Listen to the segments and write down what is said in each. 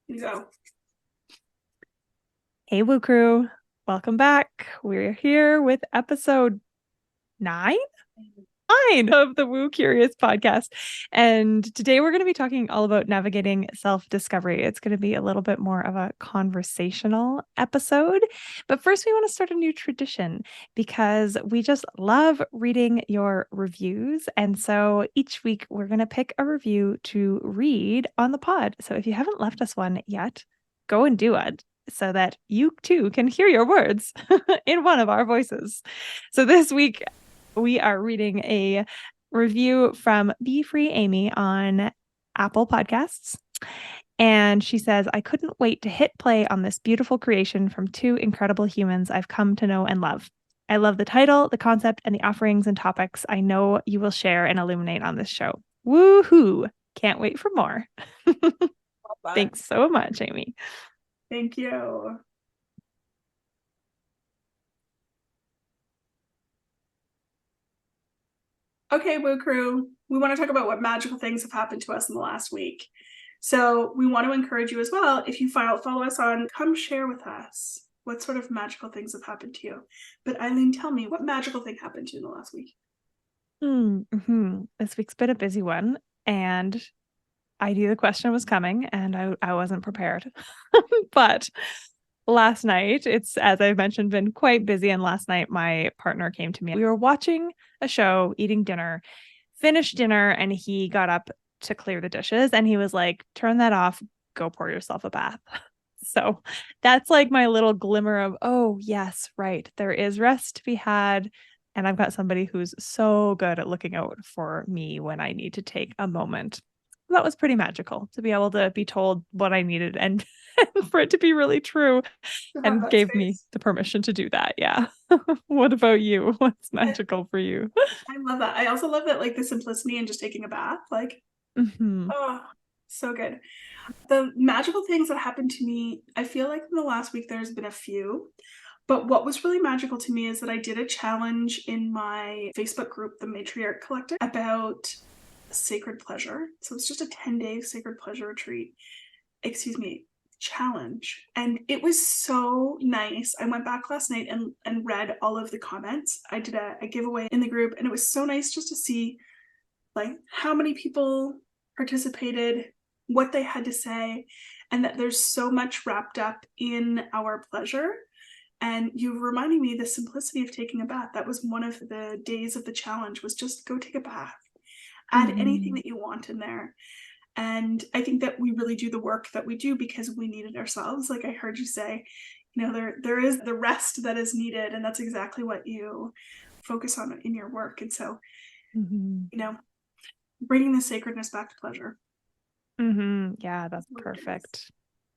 You go. Hey, Woo Crew. Welcome back. We're here with episode nine, nine of the Woo Curious podcast. And today we're going to be talking all about navigating self-discovery. It's going to be a little bit more of a conversational episode. But first, we want to start a new tradition because we just love reading your reviews. And so each week we're going to pick a review to read on the pod. So if you haven't left us one yet, go and do it so that you too can hear your words in one of our voices. So this week, we are reading a review from Be Free Amy on Apple Podcasts. And she says, I couldn't wait to hit play on this beautiful creation from two incredible humans I've come to know and love. I love the title, the concept, and the offerings and topics I know you will share and illuminate on this show. Woohoo! Can't wait for more. Thanks so much, Amy. Thank you. Okay, Woo Crew, we want to talk about what magical things have happened to us in the last week. So we want to encourage you as well, if you follow us on, come share with us what sort of magical things have happened to you. But Eileen, tell me, what magical thing happened to you in the last week? This week's been a busy one, and I knew the question was coming, and I wasn't prepared. But last night, it's, as I've mentioned, been quite busy. And last night, my partner came to me. We were watching a show, eating dinner, finished dinner, and he got up to clear the dishes. And he was like, turn that off, go pour yourself a bath. So that's like my little glimmer of, oh, yes, right. There is rest to be had. And I've got somebody who's so good at looking out for me when I need to take a moment. That was pretty magical to be able to be told what I needed and for it to be really true, To have and that gave me space. the permission to do that. Yeah. What about you? What's magical for you? I love that. I also love that, like the simplicity and just taking a bath. Like, Mm-hmm. oh, so good. The magical things that happened to me, I feel like in the last week there's been a few. But what was really magical to me is that I did a challenge in my Facebook group, the Matriarch Collective, about sacred pleasure. So it's just a 10-day sacred pleasure retreat. Excuse me, challenge. And it was so nice. I went back last night and read all of the comments. I did a giveaway in the group, and it was so nice just to see like how many people participated, what they had to say, and that there's so much wrapped up in our pleasure. And you reminding me the simplicity of taking a bath. That was one of the days of the challenge, was just go take a bath. Add anything Mm-hmm. that you want in there. And I think that we really do the work that we do because we need it ourselves. Like I heard you say, there is the rest that is needed, and that's exactly what you focus on in your work. And so, Mm-hmm. you know, bringing the sacredness back to pleasure. Mm-hmm. Yeah, That's that's what it is. perfect.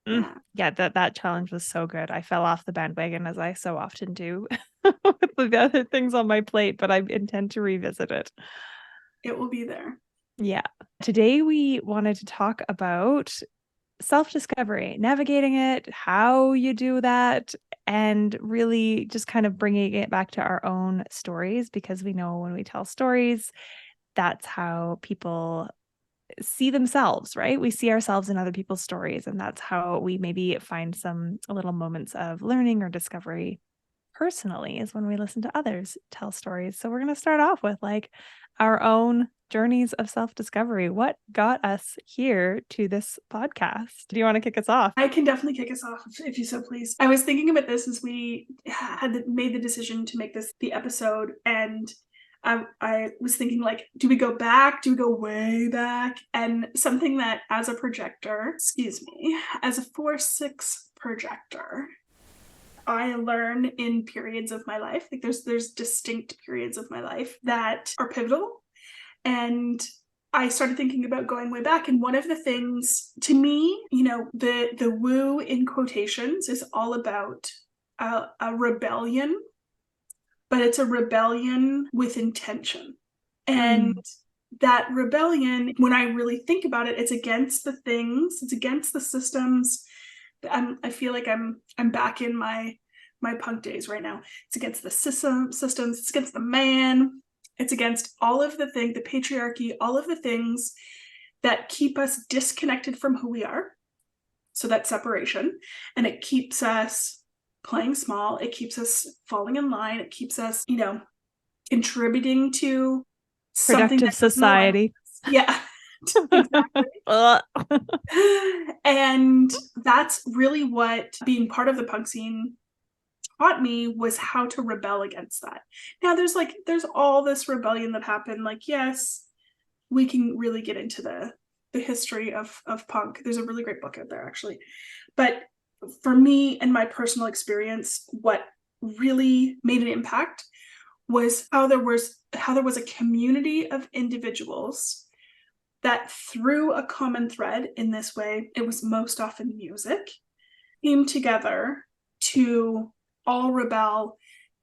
Yeah. Yeah, that challenge was so good. I fell off the bandwagon as I so often do with the other things on my plate, but I intend to revisit it. It will be there. Yeah. Today we wanted to talk about self-discovery, navigating it, how you do that, and really just kind of bringing it back to our own stories, because we know when we tell stories, that's how people see themselves, right? We see ourselves in other people's stories, and that's how we maybe find some little moments of learning or discovery personally, is when we listen to others tell stories. So we're going to start off with like our own journeys of self-discovery. What got us here to this podcast? Do you want to kick us off? I can definitely kick us off if you so please. I was thinking about this as we had made the decision to make this the episode, and I was thinking, like, do we go back? Do we go way back? And something that, as a projector, excuse me, as a 4/6 projector, I learn in periods of my life. Like there's distinct periods of my life that are pivotal. And I started thinking about going way back. And one of the things to me, the woo in quotations is all about a rebellion, but it's a rebellion with intention. And Mm. that rebellion, when I really think about it, it's against the things, it's against the systems. I feel like I'm back in my punk days right now. It's against the systems, it's against the man, it's against all of the things, the patriarchy, all of the things that keep us disconnected from who we are. So that separation, and it keeps us playing small. It keeps us falling in line. It keeps us, contributing to something Productive that doesn't align with society. us. Yeah, exactly. And that's really what being part of the punk scene taught me, was how to rebel against that. Now there's all this rebellion that happened. Like, yes, we can really get into the history of punk. There's a really great book out there, actually. But for me and my personal experience, what really made an impact was how there was a community of individuals that, through a common thread, in this way, it was most often music, came together to all rebel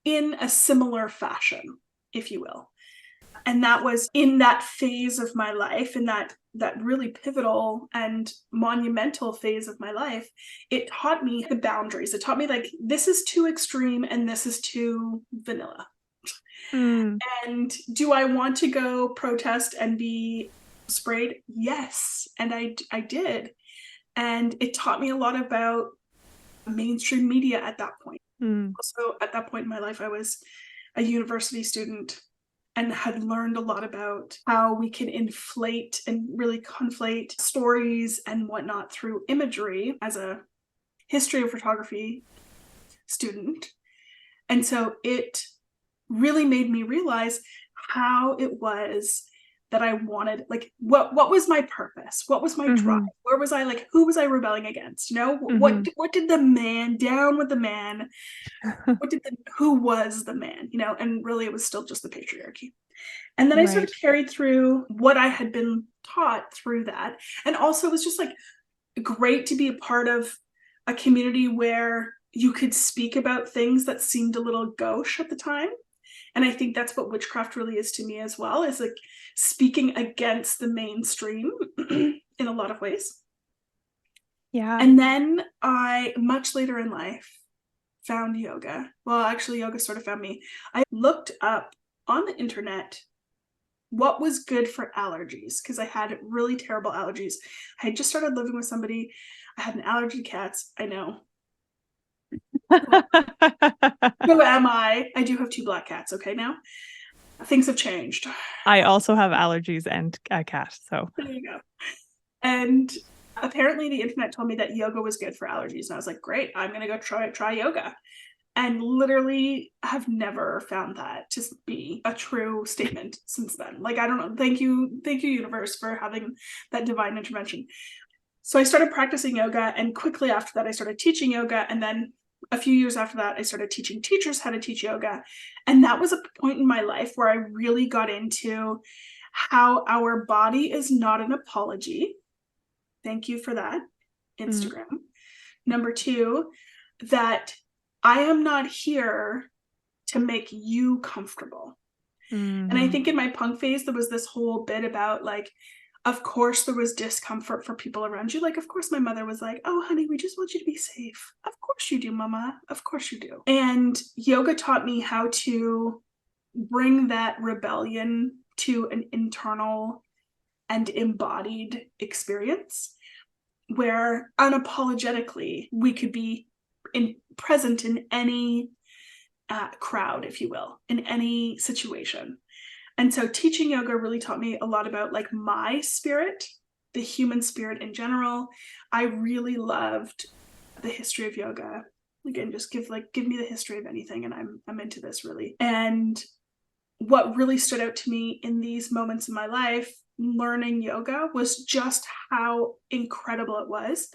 in a similar fashion, if you will. And that was in that phase of my life, in that really pivotal and monumental phase of my life. It taught me the boundaries. It taught me, like, this is too extreme and this is too vanilla. And do I want to go protest and be sprayed? Yes. And I did. And it taught me a lot about mainstream media at that point. Also, at that point in my life, I was a university student and had learned a lot about how we can inflate and really conflate stories and whatnot through imagery as a history of photography student. And so it really made me realize how it was that I wanted, like, what was my purpose? What was my drive? Where was I, like, who was I rebelling against? What did the man, down with the man, who was the man, and really it was still just the patriarchy. And then I sort of carried through what I had been taught through that. And also it was just, like, great to be a part of a community where you could speak about things that seemed a little gauche at the time. And I think that's what witchcraft really is to me as well, is, like, speaking against the mainstream in a lot of ways. Yeah. And then I, much later in life, found yoga. Well, actually, yoga sort of found me. I looked up on the internet what was good for allergies, because I had really terrible allergies. I had just started living with somebody. I had an allergy to cats. I know. Who am I? I do have 2 black cats, okay, now? Things have changed. I also have allergies and a cat, so. There you go. And apparently the internet told me that yoga was good for allergies. And I was like, great, I'm going to go try yoga. And literally have never found that to be a true statement since then. Like, I don't know. Thank you, universe, for having that divine intervention. So I started practicing yoga, and quickly after that, I started teaching yoga. And then a few years after that, I started teaching teachers how to teach yoga. And that was a point in my life where I really got into how our body is not an apology. Thank you for that, Instagram. Number 2, that I am not here to make you comfortable. And I think in my punk phase, there was this whole bit about, like, of course there was discomfort for people around you. Like, of course my mother was like, oh, honey, we just want you to be safe. Of course you do, mama. Of course you do. And yoga taught me how to bring that rebellion to an internal and embodied experience where unapologetically we could be present in any crowd, if you will, in any situation. And so teaching yoga really taught me a lot about, like, my spirit, the human spirit in general. I really loved the history of yoga. Again, just give me the history of anything, and I'm into this, really. And what really stood out to me in these moments in my life, learning yoga, was just how incredible it was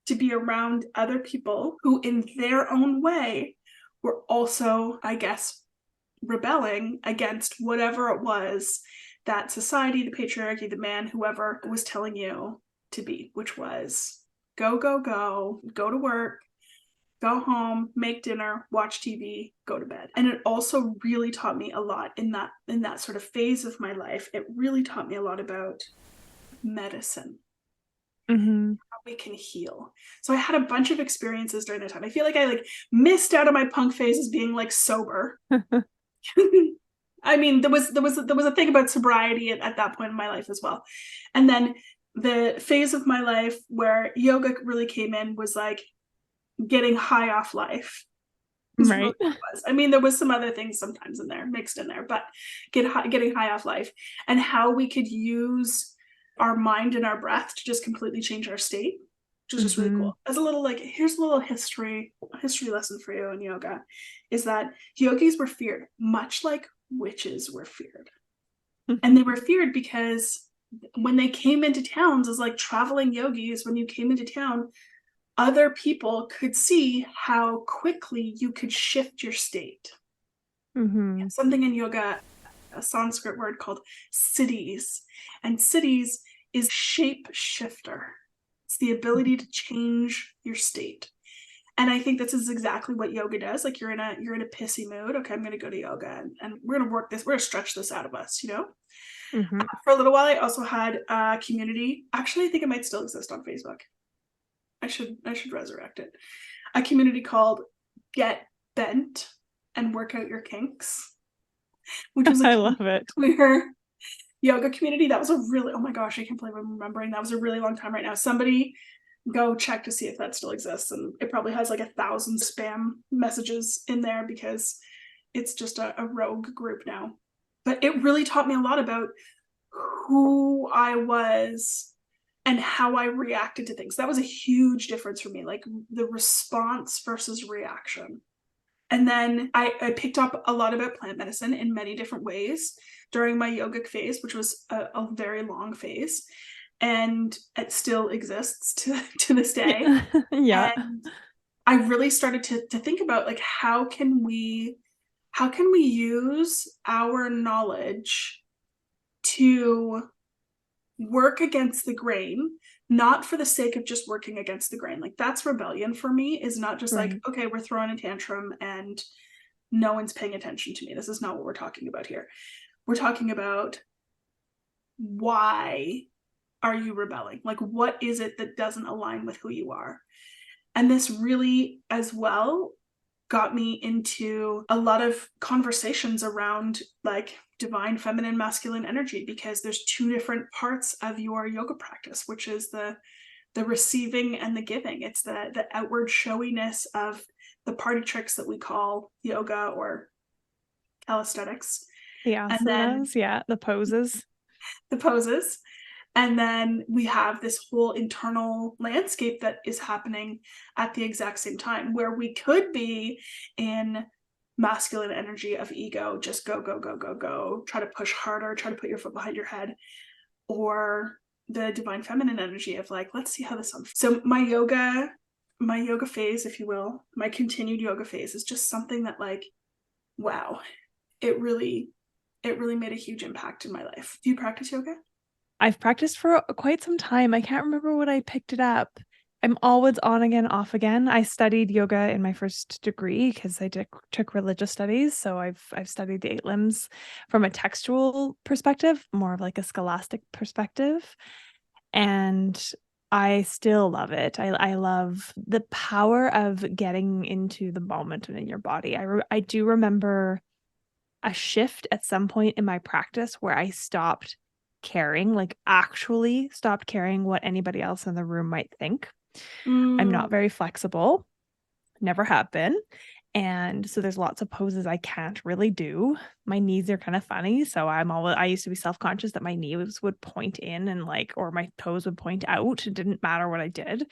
to be around other people who, in their own way, were also, I guess, rebelling against whatever it was that society, the patriarchy, the man, whoever, was telling you to be, which was go, go, go to work, go home, make dinner, watch TV, go to bed. And it also really taught me a lot in that sort of phase of my life. It really taught me a lot about medicine. How we can heal. So I had a bunch of experiences during that time. I feel like I, like, missed out on my punk phase as being, like, sober. I mean, there was a thing about sobriety at that point in my life as well. And then the phase of my life where yoga really came in was like getting high off life. Is really Right. what it was. I mean, there was some other things sometimes in there, mixed in there, but getting high off life, and how we could use our mind and our breath to just completely change our state, which is just really Mm-hmm. cool. As a little, like, here's a little history lesson for you in yoga, is that yogis were feared, much like witches were feared. And they were feared because when they came into towns as like traveling yogis, when you came into town, other people could see how quickly you could shift your state. Mm-hmm. Something in yoga, a Sanskrit word called siddhis. And siddhis is shape shifter. It's the ability to change your state. And I think this is exactly what yoga does. Like you're in a pissy mood. Okay, I'm gonna go to yoga and we're gonna work this, we're gonna stretch this out of us, you know? Mm-hmm. For a little while I also had a community. Actually, I think it might still exist on Facebook. I should resurrect it. A community called Get Bent and Work Out Your Kinks, which was a I love it. queer yoga community. That was a really, oh my gosh, I can't believe I'm remembering. That was a really long time right now. Somebody go check to see if that still exists. And it probably has like 1,000 spam messages in there because it's just a rogue group now. But it really taught me a lot about who I was and how I reacted to things. That was a huge difference for me, like the response versus reaction. And then I picked up a lot about plant medicine in many different ways during my yogic phase, which was a very long phase. And it still exists to this day. Yeah. Yeah. And I really started to think about like how can we use our knowledge to work against the grain, not for the sake of just working against the grain. Like that's rebellion for me, is not just like, Right. okay, we're throwing a tantrum and no one's paying attention to me. This is not what we're talking about here. We're talking about why are you rebelling? Like, what is it that doesn't align with who you are? And this really, as well, got me into a lot of conversations around like divine feminine masculine energy, because there's two different parts of your yoga practice, which is the receiving and the giving. It's the outward showiness of the party tricks that we call yoga or calisthenics, The and then asanas, yeah, the poses. the poses. And then we have this whole internal landscape that is happening at the exact same time, where we could be in masculine energy of ego, just go, go, go, go, go, try to push harder, try to put your foot behind your head, or the divine feminine energy of like, let's see how this unfolds. So my yoga phase, if you will, my continued yoga phase is just something that like, wow, it really made a huge impact in my life. Do you practice yoga? I've practiced for quite some time. I can't remember when I picked it up. I'm always on again, off again. I studied yoga in my first degree because I took religious studies. So I've studied the 8 limbs from a textual perspective, more of like a scholastic perspective. And I still love it. I love the power of getting into the moment and in your body. I do remember a shift at some point in my practice where I stopped caring, like actually stopped caring what anybody else in the room might think. I'm not very flexible, never have been. And so there's lots of poses I can't really do. My knees are kind of funny. So I used to be self-conscious that my knees would point in and like, or my toes would point out. It didn't matter what I did.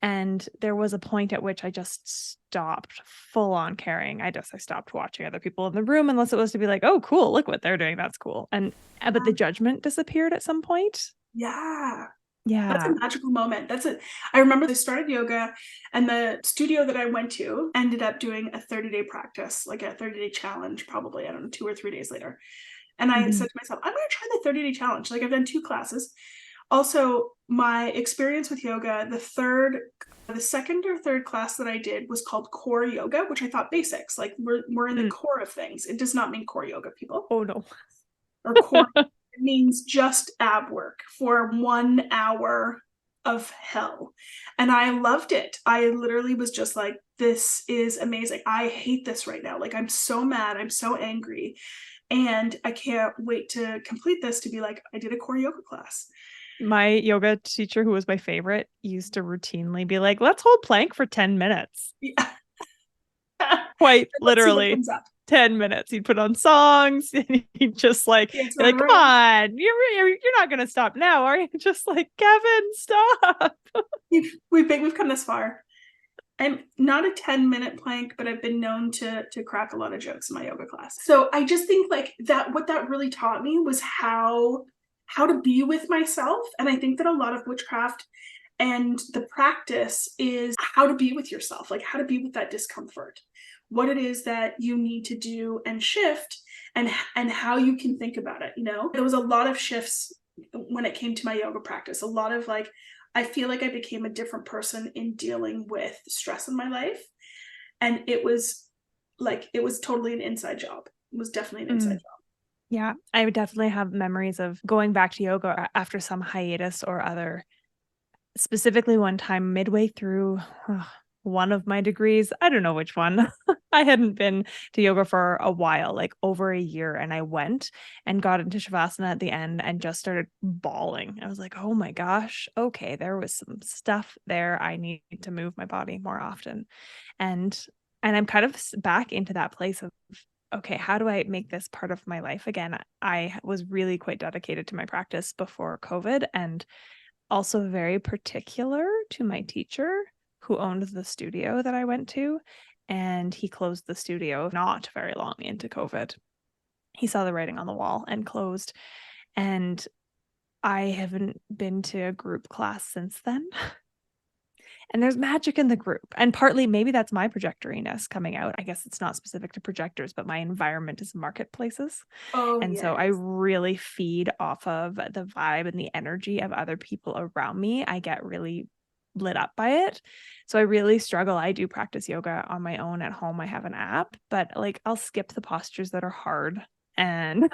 And there was a point at which I just stopped full on caring. I stopped watching other people in the room unless it was to be like, oh, cool, look what they're doing. That's cool. And but the judgment disappeared at some point. Yeah. That's a Yeah. magical moment. That's it. I remember they started yoga, and the studio that I went to ended up doing a 30-day practice, like a 30-day challenge, probably, I don't know, 2 or 3 days later. And I said to myself, I'm going to try the 30-day challenge. Like I've done 2 classes. Also, my experience with yoga, the second or third class that I did was called core yoga, which I thought basics, like we're in the core of things. It does not mean core yoga, people. Oh no. Or core, it means just ab work for 1 hour of hell. And I loved it. I literally was just like, this is amazing. I hate this right now. Like I'm so mad. I'm so angry. And I can't wait to complete this, to be like, I did a core yoga class. My yoga teacher, who was my favorite, used to routinely be like, let's hold plank for 10 minutes. Yeah. Quite Let's see what literally comes up. 10 minutes. He'd put on songs and he'd just like, Dance be around like, the come room. on, you're not going to stop now, are you? Just like, Kevin, stop. We've come this far. I'm not a 10-minute plank, but I've been known to crack a lot of jokes in my yoga class. So I just think like that, what that really taught me was how to be with myself. And I think that a lot of witchcraft and the practice is how to be with yourself, like how to be with that discomfort, what it is that you need to do and shift, and how you can think about it. There was a lot of shifts when it came to my yoga practice, a lot of like, I feel like I became a different person in dealing with stress in my life. And it was totally an inside job. It was definitely an inside job. Yeah, I would definitely have memories of going back to yoga after some hiatus or other. Specifically one time midway through one of my degrees, I don't know which one. I hadn't been to yoga for a while, like over a year, and I went and got into shavasana at the end and just started bawling. I was like, oh my gosh, okay, there was some stuff there. I need to move my body more often. And I'm kind of back into that place of, okay, how do I make this part of my life again? I was really quite dedicated to my practice before COVID, and also very particular to my teacher who owned the studio that I went to. And he closed the studio not very long into COVID. He saw the writing on the wall and closed. And I haven't been to a group class since then. And there's magic in the group. And partly maybe that's my projectoriness coming out. I guess it's not specific to projectors, but my environment is marketplaces. Oh, And so I yes. really feed off of the vibe and the energy of other people around me. I get really lit up by it. So I really struggle. I do practice yoga on my own at home. I have an app, but like I'll skip the postures that are hard, and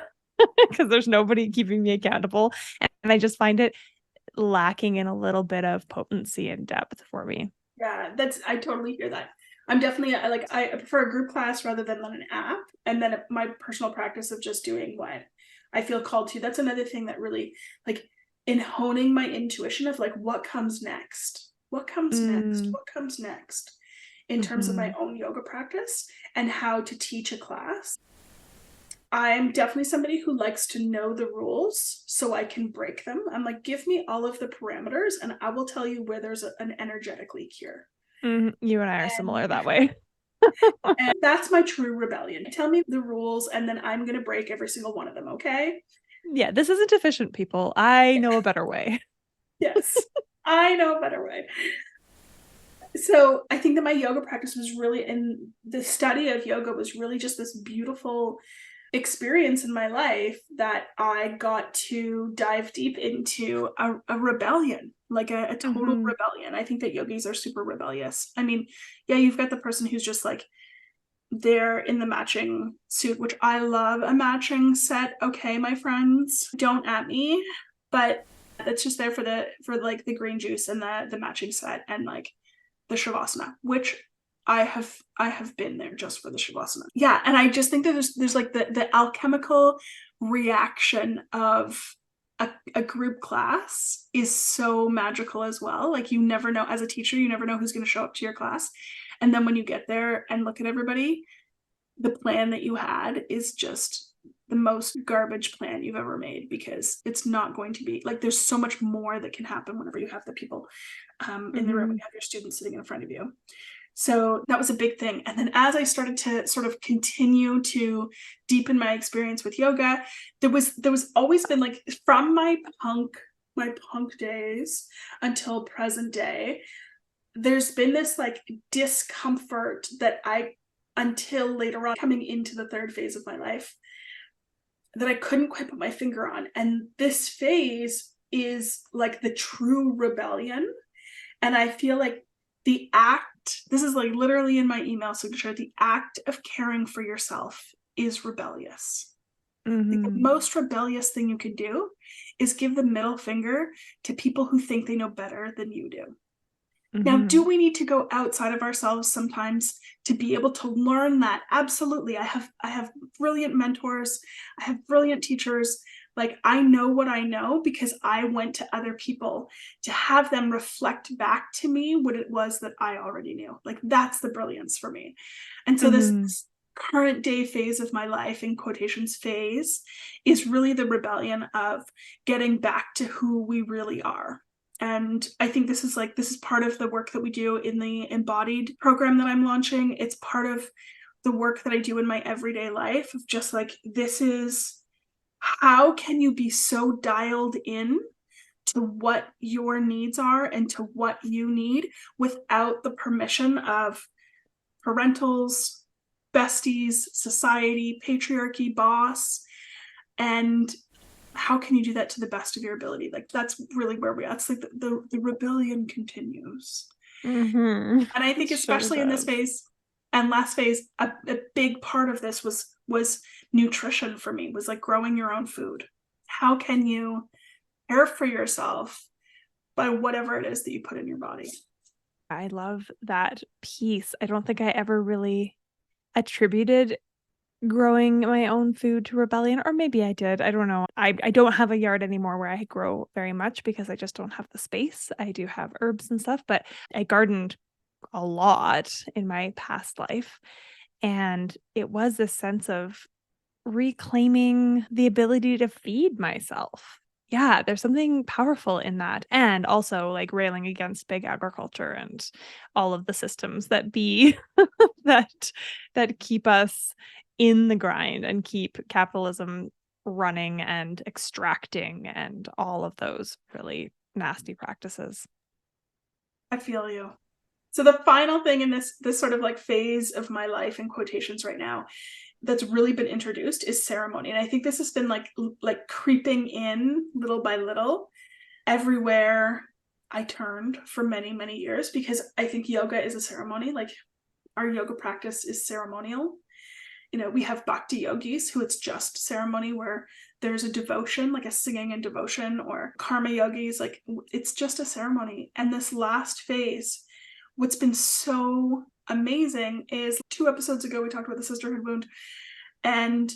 because there's nobody keeping me accountable. And I just find it lacking in a little bit of potency and depth for me. Yeah, I totally hear that. I'm definitely I prefer a group class rather than an app. And then my personal practice of just doing what I feel called to. That's another thing that really, like, in honing my intuition of like what comes next, what comes next, Mm, what comes next in terms of my mhm. own yoga practice and how to teach a class. I'm definitely somebody who likes to know the rules so I can break them. I'm like, give me all of the parameters and I will tell you where there's an energetic leak here. You and I are And, similar that way. and that's my true rebellion. Tell me the rules and then I'm going to break every single one of them, okay? Yeah, this isn't efficient, people. I know a better way. Yes, I know a better way. So I think that my yoga practice was really, and the study of yoga was really just this beautiful experience in my life that I got to dive deep into a rebellion, like a total Mm-hmm. rebellion. I think that yogis are super rebellious. I mean, yeah, you've got the person who's just like, they're in the matching suit, which I love a matching set. Okay, my friends, don't at me, but it's just there for like the green juice and the matching set and like the shavasana, which I have been there just for the shavasana. Yeah, and I just think that there's like the alchemical reaction of a group class is so magical as well. Like you never know, as a teacher, you never know who's going to show up to your class. And then when you get there and look at everybody, the plan that you had is just the most garbage plan you've ever made, because it's not going to be like, there's so much more that can happen whenever you have the people in the room and Mm-hmm. you have your students sitting in front of you. So that was a big thing. And then as I started to sort of continue to deepen my experience with yoga, there was always been like, from my punk days until present day, there's been this like discomfort that until later on, coming into the third phase of my life, that I couldn't quite put my finger on. And this phase is like the true rebellion. And I feel like this is like literally in my email signature, the act of caring for yourself is rebellious. Like the Mm-hmm. most rebellious thing you can do is give the middle finger to people who think they know better than you do. Now, do Mm-hmm. we need to go outside of ourselves sometimes to be able to learn that? Absolutely. I have brilliant mentors. I have brilliant teachers. Like, I know what I know because I went to other people to have them reflect back to me what it was that I already knew. Like, that's the brilliance for me. And so this current day phase of my life, in quotations phase, is really the rebellion of getting back to who we really are. And I think this is part of the work that we do in the embodied program that I'm launching. It's part of the work that I do in my everyday life of just like, this is how can you be so dialed in to what your needs are and to what you need without the permission of parentals, besties, society, patriarchy, boss, and how can you do that to the best of your ability? Like, that's really where we are. It's like the rebellion continues. And I think especially in this phase and last phase, a big part of this was nutrition for me, was like growing your own food. How can you care for yourself by whatever it is that you put in your body? I love that piece. I don't think I ever really attributed growing my own food to rebellion, or maybe I did. I don't know. I don't have a yard anymore where I grow very much because I just don't have the space. I do have herbs and stuff, but I gardened a lot in my past life. And it was this sense of reclaiming the ability to feed myself. Yeah, there's something powerful in that. And also like railing against big agriculture and all of the systems that be that keep us in the grind and keep capitalism running and extracting and all of those really nasty practices. I feel you. So the final thing in this sort of like phase of my life, in quotations right now, that's really been introduced is ceremony. And I think this has been like creeping in little by little everywhere I turned for many, many years, because I think yoga is a ceremony. Like, our yoga practice is ceremonial. You know, we have bhakti yogis who it's just ceremony, where there's a devotion, like a singing and devotion, or karma yogis, like it's just a ceremony. And this last phase, what's been so amazing is 2 episodes ago, we talked about the sisterhood wound, and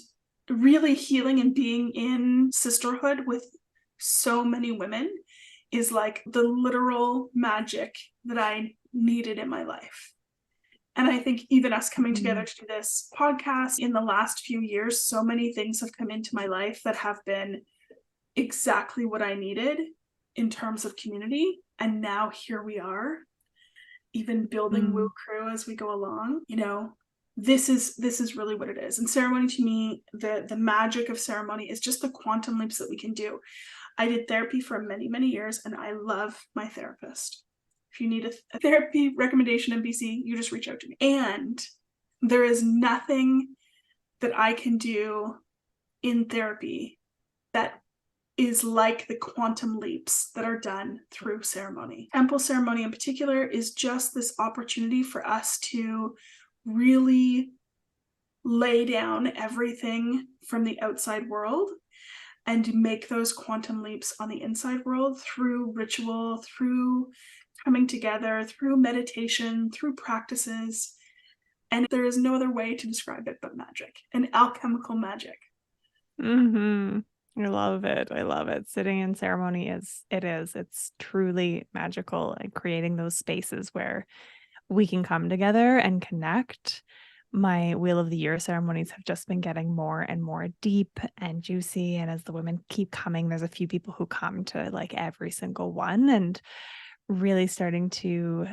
really healing and being in sisterhood with so many women is like the literal magic that I needed in my life. And I think even us coming together to do this podcast in the last few years, so many things have come into my life that have been exactly what I needed in terms of community. And now here we are, even building Woo Crew as we go along. You know, this is really what it is. And ceremony, to me, the magic of ceremony is just the quantum leaps that we can do. I did therapy for many, many years, and I love my therapist. If you need a therapy recommendation in BC, you just reach out to me. And there is nothing that I can do in therapy that is like the quantum leaps that are done through ceremony. Temple ceremony in particular is just this opportunity for us to really lay down everything from the outside world and make those quantum leaps on the inside world through ritual, through coming together, through meditation, through practices. And there is no other way to describe it but magic, and alchemical magic. I love it. I love it. Sitting in ceremony it's truly magical, and creating those spaces where we can come together and connect. My Wheel of the Year ceremonies have just been getting more and more deep and juicy. And as the women keep coming, there's a few people who come to like every single one, and really starting to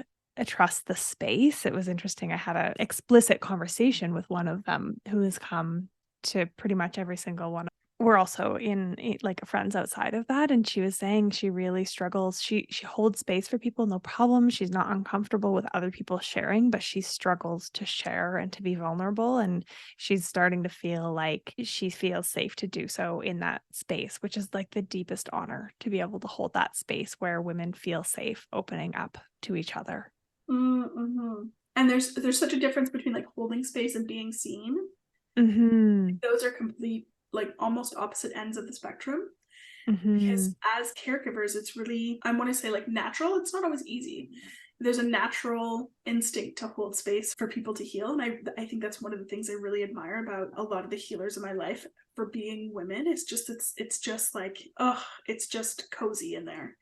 trust the space. It was interesting. I had an explicit conversation with one of them who has come to pretty much every single one. We're also in like friends outside of that. And she was saying she really struggles. She holds space for people, no problem. She's not uncomfortable with other people sharing, but she struggles to share and to be vulnerable. And she's starting to feel like she feels safe to do so in that space, which is like the deepest honor, to be able to hold that space where women feel safe opening up to each other. Mm-hmm. And there's such a difference between like holding space and being seen. Those are complete, like almost opposite ends of the spectrum. Because as caregivers, it's really, I want to say like natural. It's not always easy. There's a natural instinct to hold space for people to heal. And I think that's one of the things I really admire about a lot of the healers in my life. for being women. It's just like, it's just cozy in there.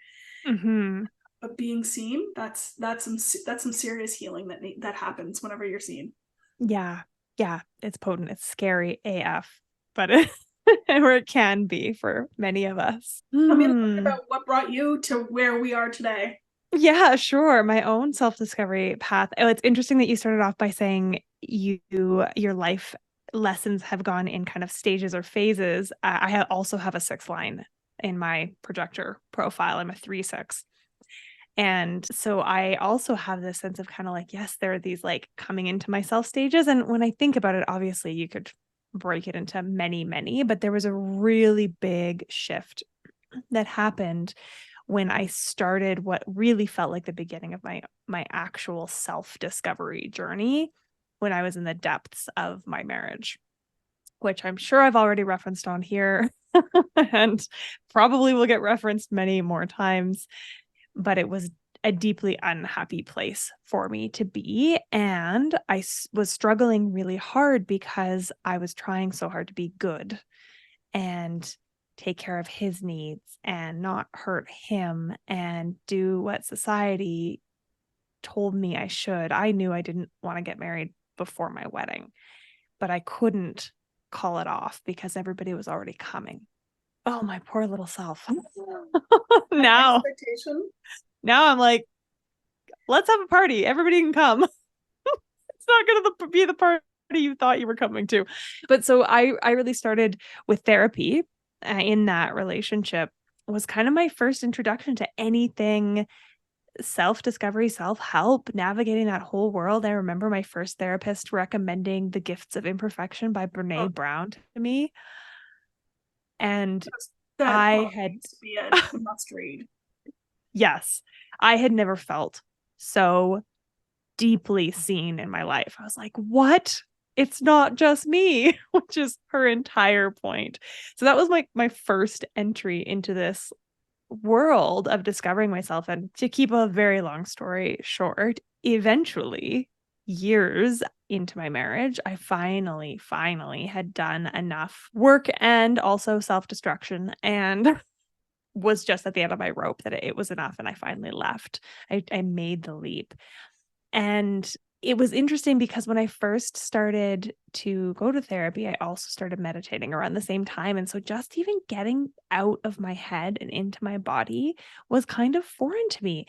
Mm-hmm. But being seen, that's some serious healing that happens whenever you're seen. Yeah. Yeah. It's potent. It's scary AF, but it, or it can be for many of us. Tell me a little bit about what brought you to where we are today. Yeah, sure. My own self-discovery path. Oh, it's interesting that you started off by saying your life lessons have gone in kind of stages or phases. Also have a 6 line in my projector profile. I'm a 3/6. And so I also have this sense of kind of like, yes, there are these like coming into myself stages. And when I think about it, obviously you could break it into many, many, but there was a really big shift that happened when I started what really felt like the beginning of my actual self-discovery journey when I was in the depths of my marriage, which I'm sure I've already referenced on here and probably will get referenced many more times, but it was a deeply unhappy place for me to be. And I was struggling really hard because I was trying so hard to be good and take care of his needs and not hurt him and do what society told me I should. I knew I didn't want to get married before my wedding, but I couldn't call it off because everybody was already coming. Oh, my poor little self. now, Expectation. now I'm like, let's have a party. Everybody can come. It's not going to be the party you thought you were coming to. But so I really started with therapy in that relationship was kind of my first introduction to anything self-discovery, self-help, navigating that whole world. I remember my first therapist recommending The Gifts of Imperfection by Oh, Brene Brown to me. And that I book had, needs to be a must read. yes, I had never felt so deeply seen in my life. I was like, what? It's not just me, which is her entire point. So that was my first entry into this world of discovering myself. And to keep a very long story short, eventually, years into my marriage, I finally had done enough work and also self-destruction and was just at the end of my rope that it was enough. And I finally left. I made the leap. And it was interesting because when I first started to go to therapy, I also started meditating around the same time. And so just even getting out of my head and into my body was kind of foreign to me.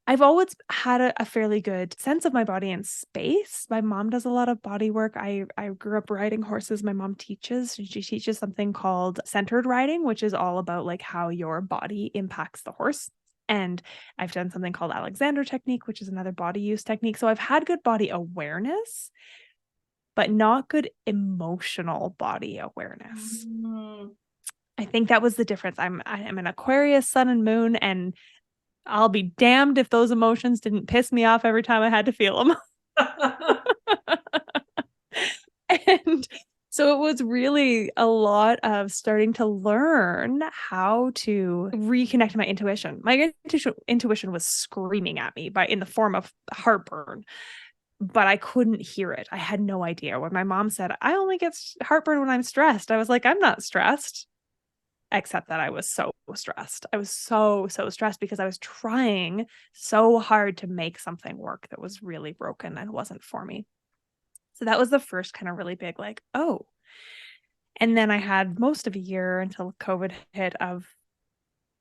I've always had a fairly good sense of my body and space. My mom does a lot of body work. I grew up riding horses. My mom teaches. She teaches something called centered riding, which is all about like how your body impacts the horse. And I've done something called Alexander technique, which is another body use technique. So I've had good body awareness, but not good emotional body awareness. Mm. I think that was the difference. I'm an Aquarius sun and moon, and I'll be damned if those emotions didn't piss me off every time I had to feel them. And so it was really a lot of starting to learn how to reconnect to my intuition. My intuition was screaming at me in the form of heartburn, but I couldn't hear it. I had no idea. When my mom said, I only get heartburn when I'm stressed, I was like, I'm not stressed. Except that I was so stressed. I was so stressed because I was trying so hard to make something work that was really broken and wasn't for me. So that was the first kind of really big, like, oh. And then I had most of a year until COVID hit of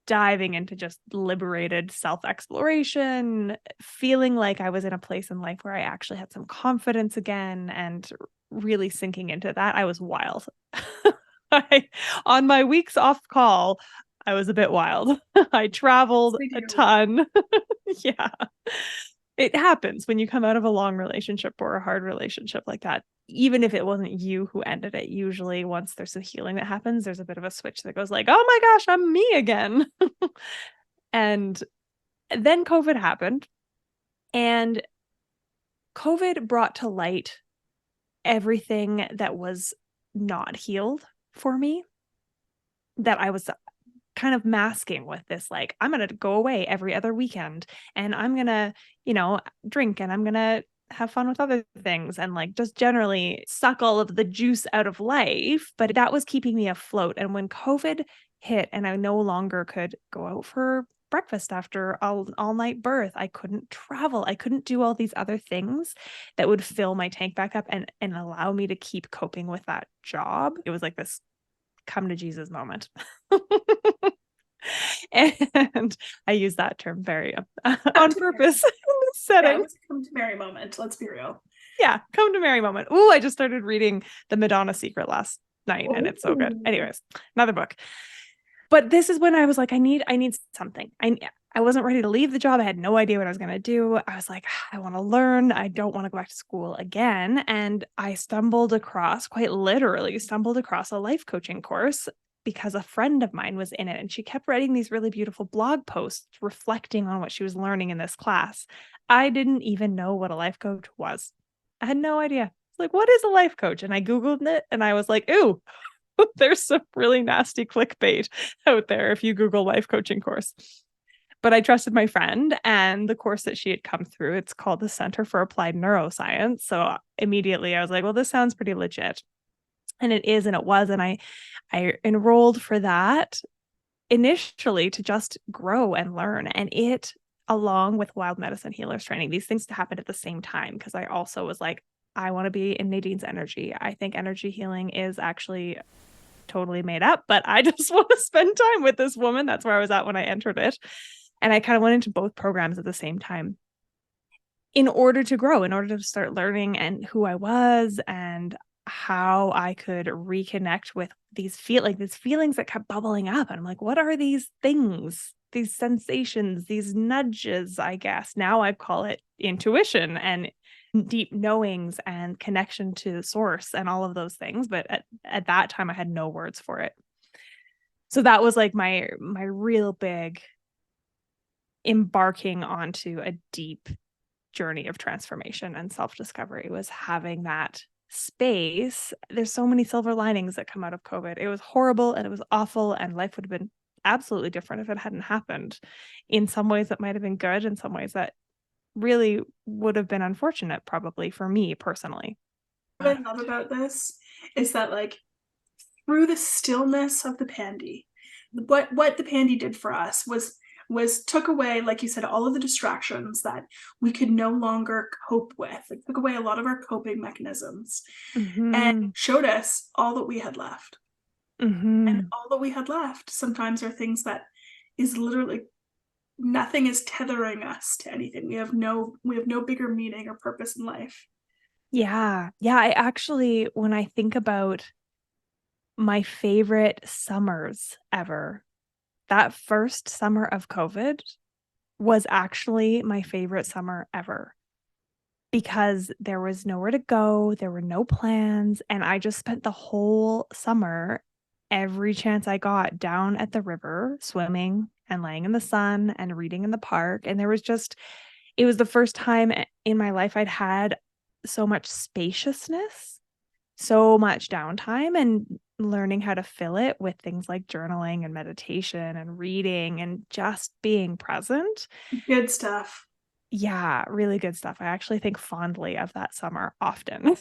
diving into just liberated self-exploration, feeling like I was in a place in life where I actually had some confidence again and really sinking into that. I was wild. On my weeks off call, I was a bit wild. I traveled a ton. Yeah. It happens when you come out of a long relationship or a hard relationship like that. Even if it wasn't you who ended it, usually once there's some healing that happens, there's a bit of a switch that goes like, oh my gosh, I'm me again. And then COVID happened, and COVID brought to light everything that was not healed for me, that I was kind of masking with this, like, I'm going to go away every other weekend and I'm going to, drink and I'm going to have fun with other things and like just generally suck all of the juice out of life. But that was keeping me afloat. And when COVID hit and I no longer could go out for breakfast after all night birth, I couldn't travel. I couldn't do all these other things that would fill my tank back up and allow me to keep coping with that job. It was like this come to Jesus moment. And I use that term very on purpose in this setting. Yeah, it was a come to Mary moment. Let's be real. Yeah, come to Mary moment. Ooh, I just started reading The Madonna Secret last night, and it's so good. Anyways, another book. But this is when I was like, I need something. I wasn't ready to leave the job. I had no idea what I was going to do. I was like, I want to learn. I don't want to go back to school again. And I quite literally stumbled across a life coaching course because a friend of mine was in it, and she kept writing these really beautiful blog posts reflecting on what she was learning in this class. I didn't even know what a life coach was. I had no idea. Like, what is a life coach? And I Googled it and I was like, ooh, there's some really nasty clickbait out there if you Google life coaching course. But I trusted my friend and the course that she had come through. It's called the Center for Applied Neuroscience. So immediately I was like, well, this sounds pretty legit. And it is, and it was. And I enrolled for that initially to just grow and learn. And it, along with wild medicine healers training, these things happened at the same time, because I also was like, I want to be in Nadine's energy. I think energy healing is actually totally made up, but I just want to spend time with this woman. That's where I was at when I entered it. And I kind of went into both programs at the same time in order to grow, in order to start learning and who I was and how I could reconnect with these feelings that kept bubbling up. And I'm like, what are these things, these sensations, these nudges, I guess? Now I call it intuition and deep knowings and connection to source and all of those things. But at that time, I had no words for it. So that was like my real big embarking onto a deep journey of transformation and self-discovery, was having that space. There's so many silver linings that come out of COVID. It was horrible and it was awful, and life would have been absolutely different if it hadn't happened. In some ways that might have been good, in some ways that really would have been unfortunate, probably for me personally. What I love about this is that, like, through the stillness of the pandy, what the pandy did for us was took away, like you said, all of the distractions that we could no longer cope with. It took away a lot of our coping mechanisms and showed us all that we had left. And all that we had left sometimes are things that is literally nothing is tethering us to anything. We have no bigger meaning or purpose in life. Yeah. I actually, when I think about my favorite summers ever, that first summer of COVID was actually my favorite summer ever, because there was nowhere to go. There were no plans. And I just spent the whole summer, every chance I got, down at the river, swimming and laying in the sun and reading in the park. And it was the first time in my life I'd had so much spaciousness, so much downtime, and learning how to fill it with things like journaling and meditation and reading and just being present. Good stuff. Yeah, really good stuff. I actually think fondly of that summer often.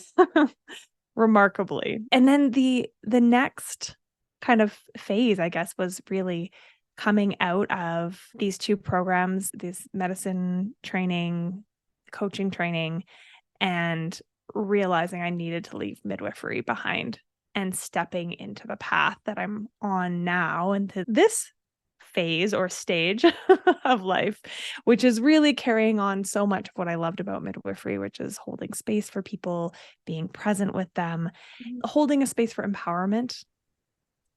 Remarkably. And then the next kind of phase, I guess, was really coming out of these two programs, this medicine training, coaching training, and realizing I needed to leave midwifery behind and stepping into the path that I'm on now, into this phase or stage of life, which is really carrying on so much of what I loved about midwifery, which is holding space for people, being present with them, holding a space for empowerment.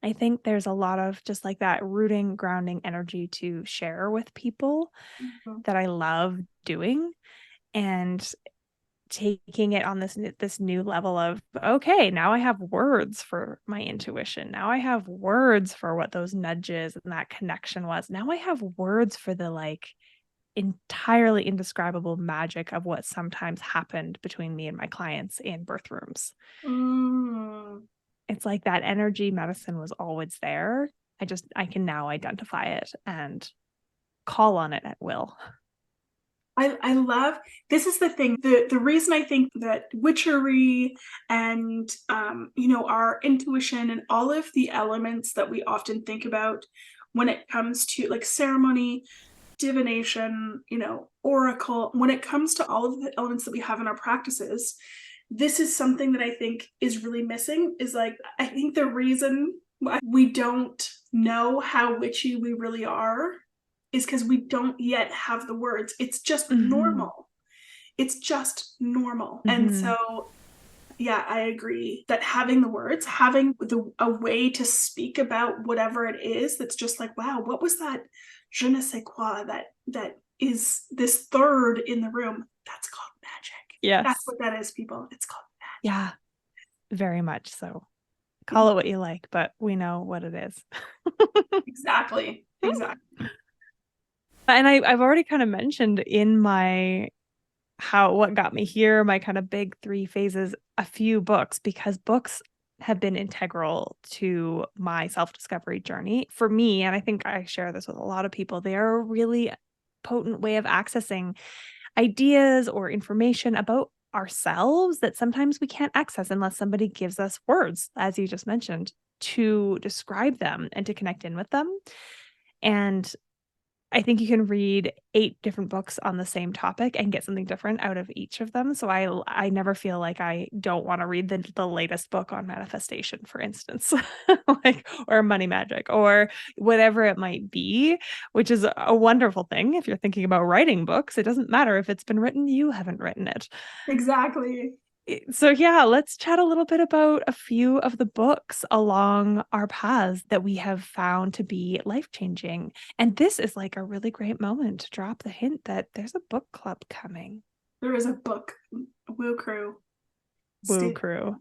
I think there's a lot of just like that rooting, grounding energy to share with people that I love doing, and taking it on this new level of, okay, now I have words for my intuition. Now I have words for what those nudges and that connection was. Now I have words for the like entirely indescribable magic of what sometimes happened between me and my clients in birth rooms. It's like that energy medicine was always there. I can now identify it and call on it at will. I love, this is the thing, the reason I think that witchery and our intuition and all of the elements that we often think about when it comes to like ceremony, divination, oracle, when it comes to all of the elements that we have in our practices, this is something that I think is really missing. Is like, I think the reason why we don't know how witchy we really are is because we don't yet have the words. It's just normal. It's just normal. And so, yeah, I agree that having the words, having a way to speak about whatever it is, that's just like, wow, what was that je ne sais quoi that is this third in the room? That's called magic. Yes. That's what that is, people. It's called magic. Yeah, very much so. Call it what you like, but we know what it is. Exactly. And I've already kind of mentioned in what got me here, my kind of big 3 phases, a few books, because books have been integral to my self-discovery journey. For me, and I think I share this with a lot of people, they are a really potent way of accessing ideas or information about ourselves that sometimes we can't access unless somebody gives us words, as you just mentioned, to describe them and to connect in with them. And I think you can read 8 different books on the same topic and get something different out of each of them. So I never feel like I don't want to read the latest book on manifestation, for instance, or money magic or whatever it might be, which is a wonderful thing. If you're thinking about writing books, it doesn't matter if it's been written, you haven't written it. Exactly. So yeah, let's chat a little bit about a few of the books along our paths that we have found to be life-changing. And this is like a really great moment to drop the hint that there's a book club coming. There is a book, Woo Crew. Woo Crew.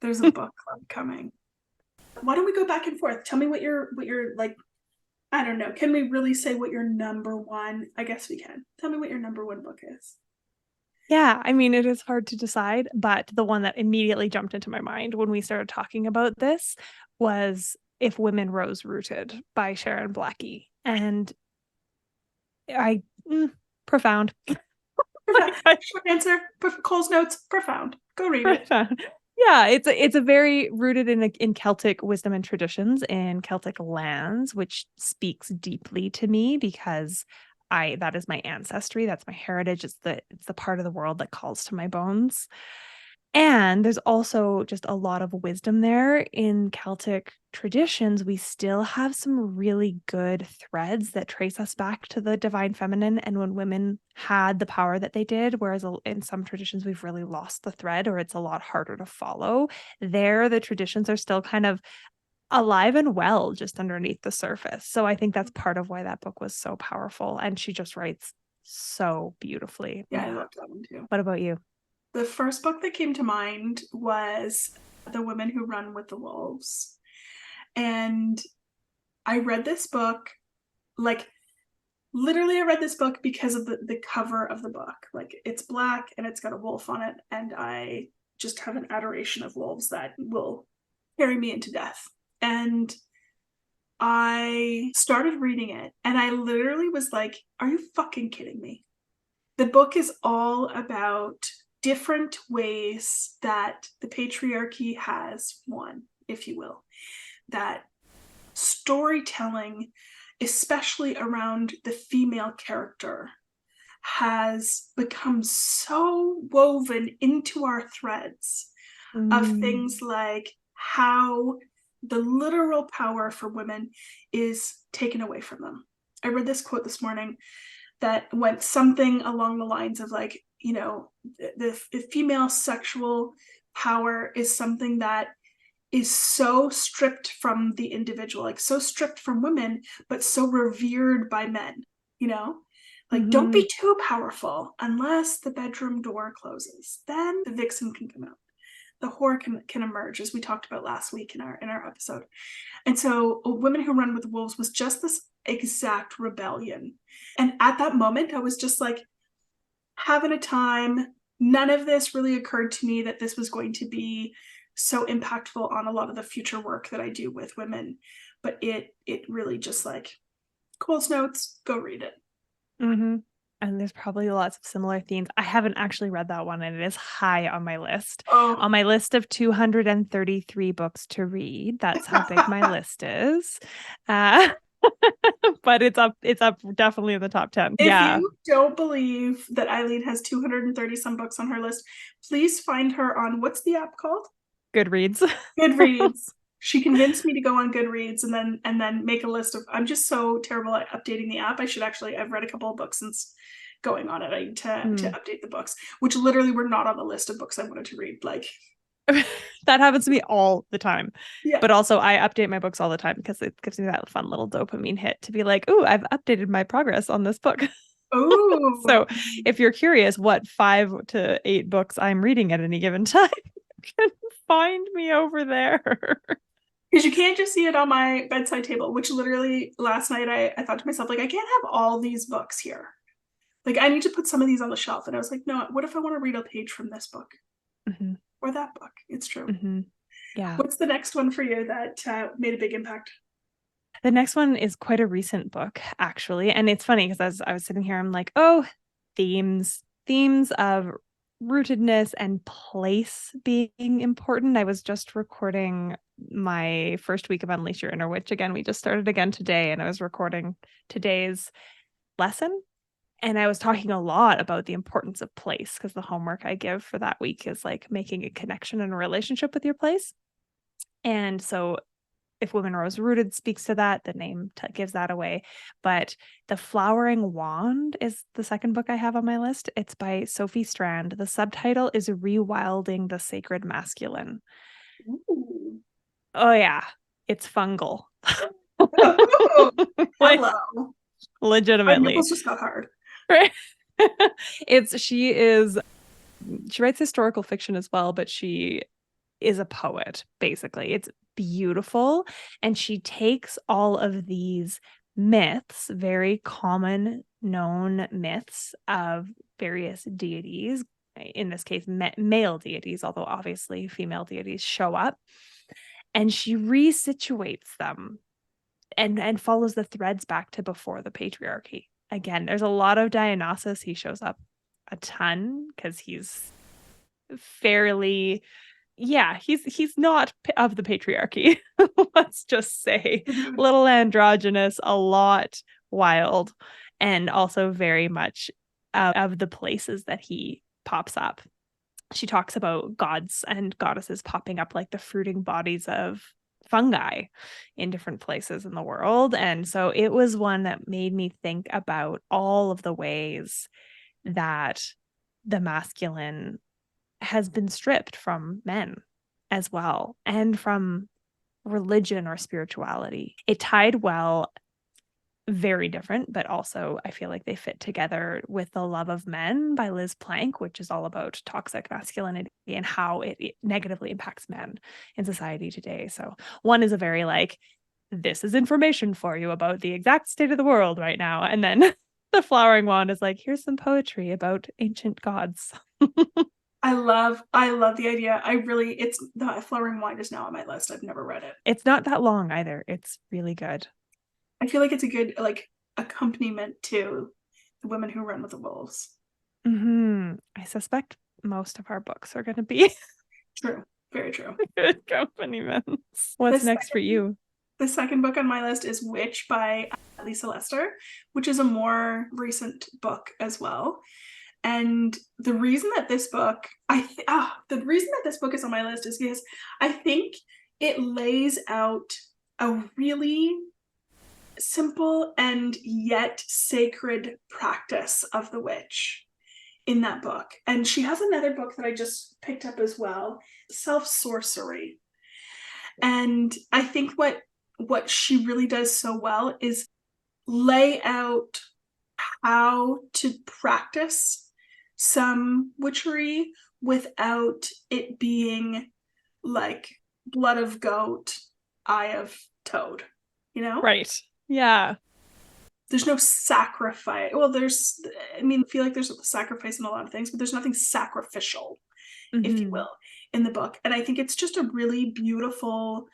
There's a book club coming. Why don't we go back and forth? Tell me what you're like, I don't know. Can we really say what your number one? I guess we can. Tell me what your number one book is. Yeah, I mean, it is hard to decide, but the one that immediately jumped into my mind when we started talking about this was If Women Rose Rooted by Sharon Blackie. And profound. Short answer, Cole's Notes, profound. Go read it. Yeah, it's a very rooted in Celtic wisdom and traditions in Celtic lands, which speaks deeply to me because that is my ancestry. That's my heritage. It's the part of the world that calls to my bones. And there's also just a lot of wisdom there. In Celtic traditions, we still have some really good threads that trace us back to the divine feminine and when women had the power that they did, whereas in some traditions, we've really lost the thread or it's a lot harder to follow. There, the traditions are still kind of alive and well just underneath the surface. So I think that's part of why that book was so powerful. And she just writes so beautifully. Yeah, I loved that one too. What about you? The first book that came to mind was The Women Who Run with the Wolves. And I read this book, like literally I read this book because of the cover of the book. Like it's black and it's got a wolf on it. And I just have an adoration of wolves that will carry me into death. And I started reading it and I literally was like, are you fucking kidding me? The book is all about different ways that the patriarchy has won, if you will. That storytelling, especially around the female character, has become so woven into our threads of things like how the literal power for women is taken away from them. I read this quote this morning that went something along the lines of like, the female sexual power is something that is so stripped from the individual, like so stripped from women, but so revered by men, like don't be too powerful unless the bedroom door closes. Then the vixen can come out. The whore can emerge, as we talked about last week in our episode. And so Women Who Run with the Wolves was just this exact rebellion. And at that moment, I was just like having a time. None of this really occurred to me that this was going to be so impactful on a lot of the future work that I do with women. But it really just like, Cole's Notes, go read it. And there's probably lots of similar themes. I haven't actually read that one, and it is high on my list. Oh, On my list of 233 books to read. That's how big my list is. But it's up definitely in the top 10. if Yeah. you don't believe that Eileen has 230 some books on her list, please find her on, what's the app called? Goodreads. Goodreads. She convinced me to go on Goodreads and then make a list of, I'm just so terrible at updating the app. I've read a couple of books since going on it. I need to update the books, which literally were not on the list of books I wanted to read. Like, that happens to me all the time. yeah. But also I update my books all the time because it gives me that fun little dopamine hit to be like, oh, I've updated my progress on this book. Oh. So if you're curious what 5 to 8 books I'm reading at any given time, you can find me over there. Because you can't just see it on my bedside table, which literally last night I thought to myself, like, I can't have all these books here. Like, I need to put some of these on the shelf. And I was like, no, what if I want to read a page from this book? Mm-hmm. Or that book? It's true. Mm-hmm. Yeah. What's the next one for you that made a big impact? The next one is quite a recent book, actually. And it's funny because as I was sitting here, I'm like, oh, themes of rootedness and place being important. I was just recording my first week of Unleash Your Inner Witch again. We just started again today, and I was recording today's lesson. And I was talking a lot about the importance of place because the homework I give for that week is like making a connection and a relationship with your place. And so If Women Rose Rooted speaks to that, the name gives that away. But The Flowering Wand is the second book I have on my list. It's by Sophie Strand. The subtitle is Rewilding the Sacred Masculine. Ooh. Oh, yeah. It's fungal. Oh, Like, hello. My legitimately. nipples just got hard. Right? She writes historical fiction as well, but she is a poet, basically. It's beautiful. And she takes all of these myths, very common known myths of various deities, in this case, male deities, although obviously female deities show up, and she resituates them and follows the threads back to before the patriarchy. Again, there's a lot of Dionysus. He shows up a ton because he's fairly, he's not of the patriarchy. Let's just say little androgynous, a lot wild, and also very much of the places that he pops up. She talks about gods and goddesses popping up like the fruiting bodies of fungi in different places in the world. And so it was one that made me think about all of the ways that the masculine has been stripped from men as well, and from religion or spirituality. It tied well, very different, but also I feel like they fit together with The Love of Men by Liz Plank, which is all about toxic masculinity and how it negatively impacts men in society today. So one is a very like, this is information for you about the exact state of the world right now. And then The Flowering Wand is like, here's some poetry about ancient gods. I love the idea. It's The Flowering Wand is now on my list. I've never read it. It's not that long either. It's really good. I feel like it's a good like accompaniment to The Women Who Run with the Wolves. Mm-hmm. I suspect most of our books are going to be True. Very true. good accompaniments. What's next for you? The second book on my list is Witch by Lisa Lester, which is a more recent book as well. And the reason that this book is on my list is because I think it lays out a really simple and yet sacred practice of the witch in that book. And she has another book that I just picked up as well, Self-Sorcery. And I think what she really does so well is lay out how to practice some witchery without it being like blood of goat, eye of toad, you know? Right. Yeah. There's no sacrifice. Well, I feel like there's a sacrifice in a lot of things, but there's nothing sacrificial, if you will, in the book. And I think it's just a really beautiful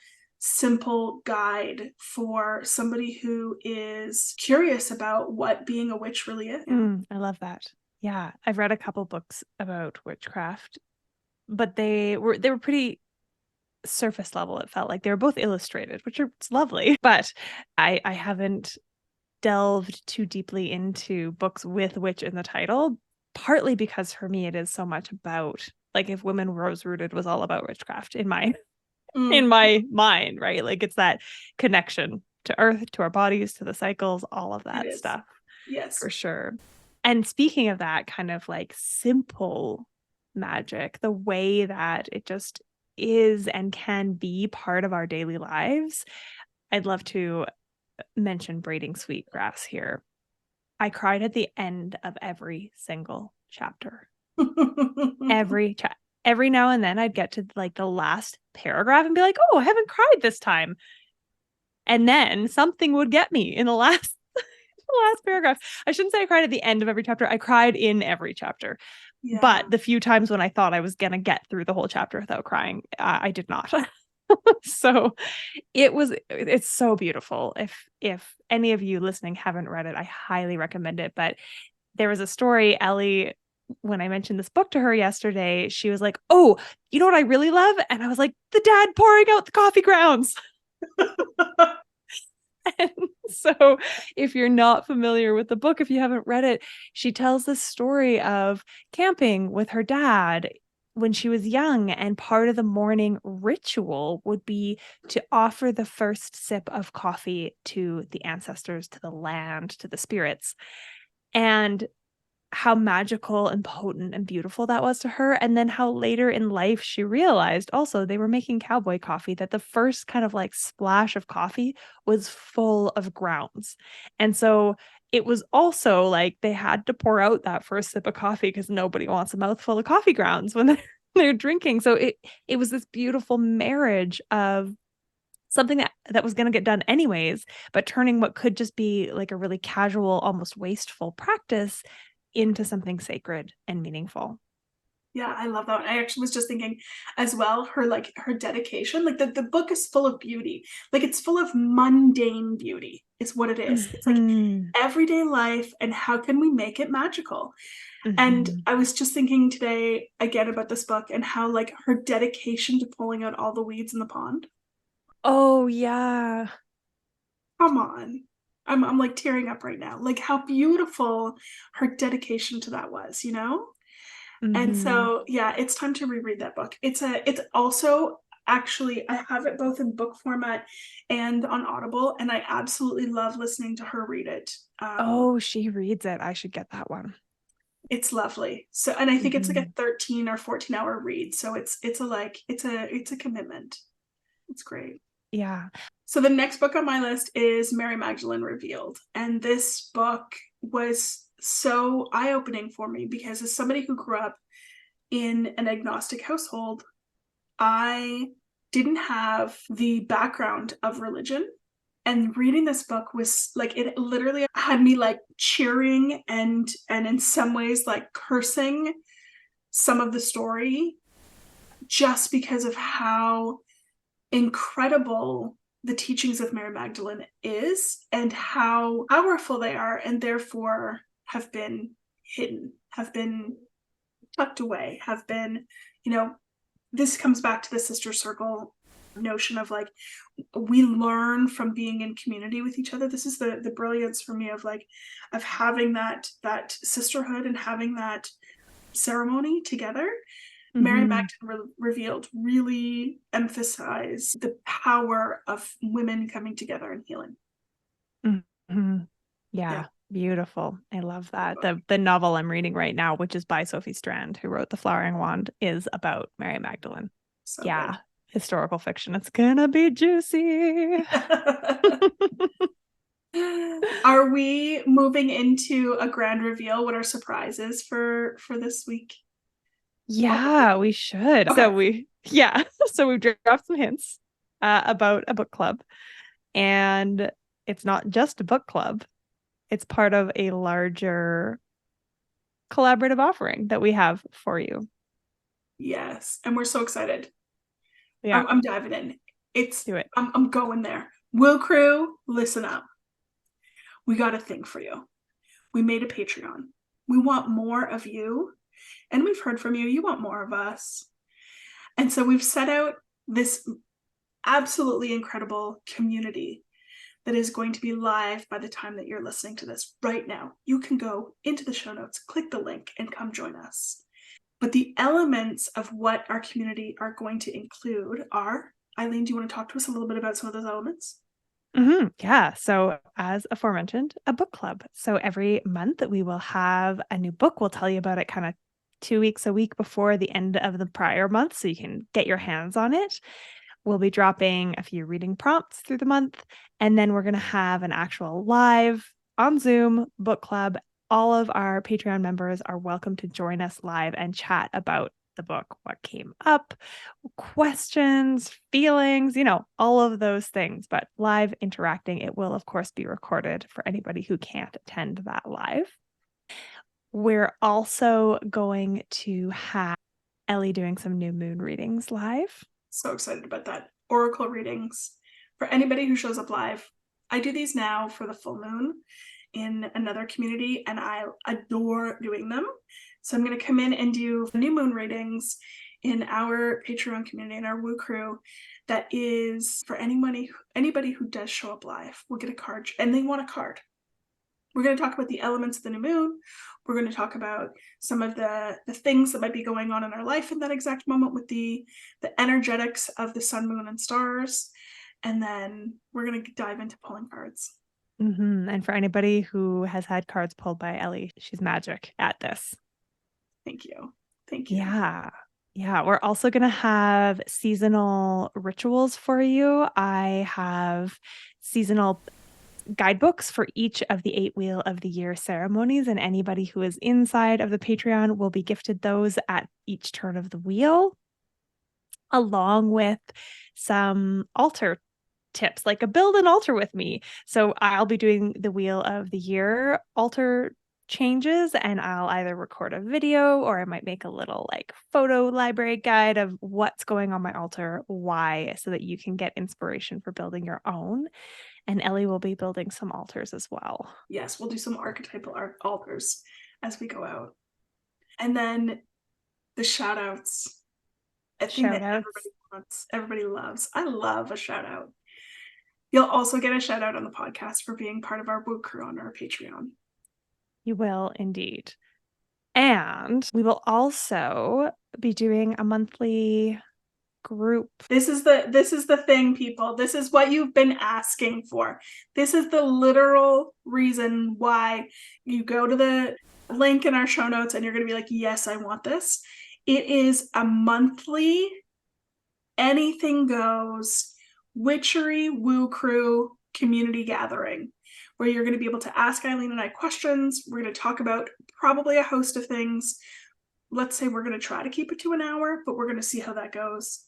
simple guide for somebody who is curious about what being a witch really is. I love that. Yeah, I've read a couple books about witchcraft, but they were pretty surface level. It felt like they were both illustrated, which are lovely, but I haven't delved too deeply into books with witch in the title, partly because for me it is so much about, like, if Women Rose Rooted was all about witchcraft in my mind, right? Like, it's that connection to earth, to our bodies, to the cycles, all of that stuff. Yes, for sure. And speaking of that kind of like simple magic, the way that it just is and can be part of our daily lives, I'd love to mention braiding sweetgrass here. I cried at the end of every single chapter. Every now and then I'd get to like the last paragraph and be like, oh, I haven't cried this time. And then something would get me in the last paragraph. I shouldn't say I cried at the end of every chapter. I cried in every chapter. Yeah. But the few times when I thought I was going to get through the whole chapter without crying, I did not. So it's so beautiful. If any of you listening haven't read it, I highly recommend it. But there was a story, Ellie, when I mentioned this book to her yesterday, she was like, oh, you know what I really love? And I was like, the dad pouring out the coffee grounds. And so if you're not familiar with the book, if you haven't read it, she tells the story of camping with her dad when she was young, and part of the morning ritual would be to offer the first sip of coffee to the ancestors, to the land, to the spirits, and how magical and potent and beautiful that was to her. And then how later in life she realized also they were making cowboy coffee, that the first kind of like splash of coffee was full of grounds. And so it was also like they had to pour out that first sip of coffee because nobody wants a mouthful of coffee grounds when they're drinking. So it was this beautiful marriage of something that was going to get done anyways, but turning what could just be like a really casual, almost wasteful practice into something sacred and meaningful. Yeah, I love that one. I actually was just thinking as well, her dedication, like the book is full of beauty. Like it's full of mundane beauty is what it is. It's like everyday life and how can we make it magical? And I was just thinking today again about this book and how like her dedication to pulling out all the weeds in the pond. Oh yeah. Come on. I'm like tearing up right now. Like how beautiful her dedication to that was, you know? And so yeah, it's time to reread that book. It's also actually I have it both in book format and on Audible, and I absolutely love listening to her read it. Oh, she reads it. I should get that one. It's lovely. So, and I think it's like a 13 or 14-hour read. So it's a commitment. It's great. Yeah. So the next book on my list is Mary Magdalene Revealed. And this book was so eye-opening for me because as somebody who grew up in an agnostic household, I didn't have the background of religion. And reading this book was like, it literally had me like cheering and in some ways like cursing some of the story just because of how incredible the teachings of Mary Magdalene is and how powerful they are and therefore have been hidden, have been tucked away, have been, this comes back to the sister circle notion of like we learn from being in community with each other. This is the brilliance for me of like of having that sisterhood and having that ceremony together. Mary Magdalene Revealed really emphasized the power of women coming together and healing. Yeah, beautiful. I love that. The novel I'm reading right now, which is by Sophie Strand, who wrote The Flowering Wand, is about Mary Magdalene. So yeah, good. Historical fiction. It's gonna be juicy. Are we moving into a grand reveal? What our surprises for this week? Yeah, we should. Okay. So we've dropped some hints about a book club, and it's not just a book club. It's part of a larger collaborative offering that we have for you. Yes, and we're so excited. Yeah. I'm diving in. Do it. I'm going there. Woo Crew, listen up. We got a thing for you. We made a Patreon. We want more of you. And we've heard from you. You want more of us. And so we've set out this absolutely incredible community that is going to be live by the time that you're listening to this right now. You can go into the show notes, click the link, and come join us. But the elements of what our community are going to include are, Eileen, do you want to talk to us a little bit about some of those elements? Yeah. So as aforementioned, a book club. So every month we will have a new book. We'll tell you about it kind of 2 weeks, a week before the end of the prior month, so you can get your hands on it. We'll be dropping a few reading prompts through the month, and then we're going to have an actual live on Zoom book club. All of our Patreon members are welcome to join us live and chat about the book, what came up, questions, feelings, all of those things, but live interacting. It will, of course, be recorded for anybody who can't attend that live. We're also going to have Ellie doing some new moon readings live. So excited about that. Oracle readings. For anybody who shows up live, I do these now for the full moon in another community, and I adore doing them. So I'm going to come in and do new moon readings in our Patreon community, in our Woo Crew. That is for anybody who does show up live. We'll get a card, and they want a card. We're going to talk about the elements of the new moon. We're going to talk about some of the things that might be going on in our life in that exact moment with the energetics of the sun, moon, and stars. And then we're going to dive into pulling cards. And for anybody who has had cards pulled by Ellie, she's magic at this. Thank you. Yeah. We're also going to have seasonal rituals for you. I have seasonal guidebooks for each of the 8 Wheel of the Year ceremonies, and anybody who is inside of the Patreon will be gifted those at each turn of the wheel, along with some altar tips, like a build an altar with me. So I'll be doing the Wheel of the Year altar changes, and I'll either record a video or I might make a little photo library guide of what's going on my altar, why, so that you can get inspiration for building your own. And Ellie will be building some altars as well. Yes, we'll do some archetypal altars as we go out. And then the shout outs. I think that everybody wants, everybody loves. I love a shout out. You'll also get a shout out on the podcast for being part of our Woo Crew on our Patreon. You will indeed. And we will also be doing a monthly group. This is the thing, people. This is what you've been asking for. This is the literal reason why you go to the link in our show notes and you're going to be like, yes, I want this. It is a monthly anything goes witchery Woo Crew community gathering where you're going to be able to ask Eileen and I questions. We're going to talk about probably a host of things. Let's say we're going to try to keep it to an hour, but we're going to see how that goes.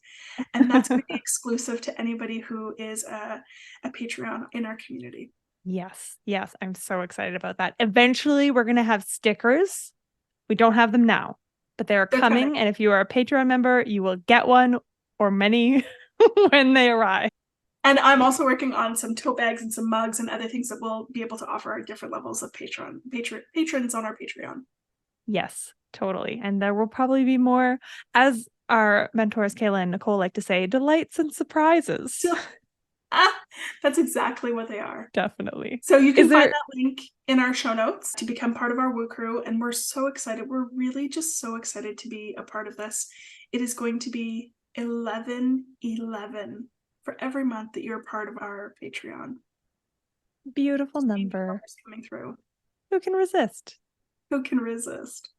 And that's going to be exclusive to anybody who is a Patreon in our community. Yes. I'm so excited about that. Eventually, we're going to have stickers. We don't have them now, but they're coming. And if you are a Patreon member, you will get one or many when they arrive. And I'm also working on some tote bags and some mugs and other things that we'll be able to offer our different levels of patrons on our Patreon. Yes, totally. And there will probably be more, as our mentors, Kayla and Nicole, like to say, delights and surprises. That's exactly what they are. Definitely. So you can find that link in our show notes to become part of our Woo Crew. And we're so excited. We're really just so excited to be a part of this. It is going to be 11/11 for every month that you're a part of our Patreon. Beautiful number. Coming through. Who can resist? Who can resist?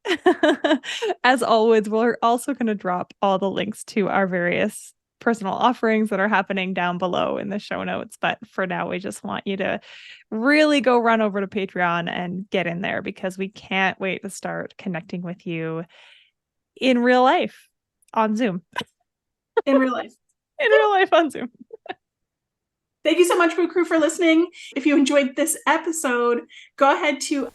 As always, we're also going to drop all the links to our various personal offerings that are happening down below in the show notes. But for now, we just want you to really go run over to Patreon and get in there, because we can't wait to start connecting with you in real life on Zoom. In real life. In real life on Zoom. Thank you so much, Woo Crew, for listening. If you enjoyed this episode, go ahead to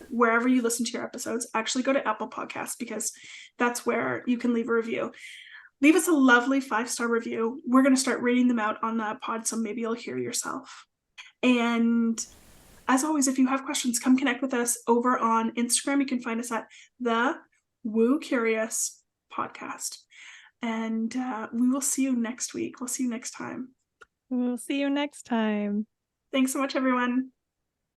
wherever you listen to your episodes. Actually, go to Apple Podcasts, because that's where you can leave a review. leave us a lovely 5-star review. We're going to start reading them out on that pod, so maybe you'll hear yourself. And as always, if you have questions, come connect with us over on Instagram. You can find us at the Woo Curious Podcast. And we will see you next week. We'll see you next time. We'll see you next time. Thanks so much, everyone.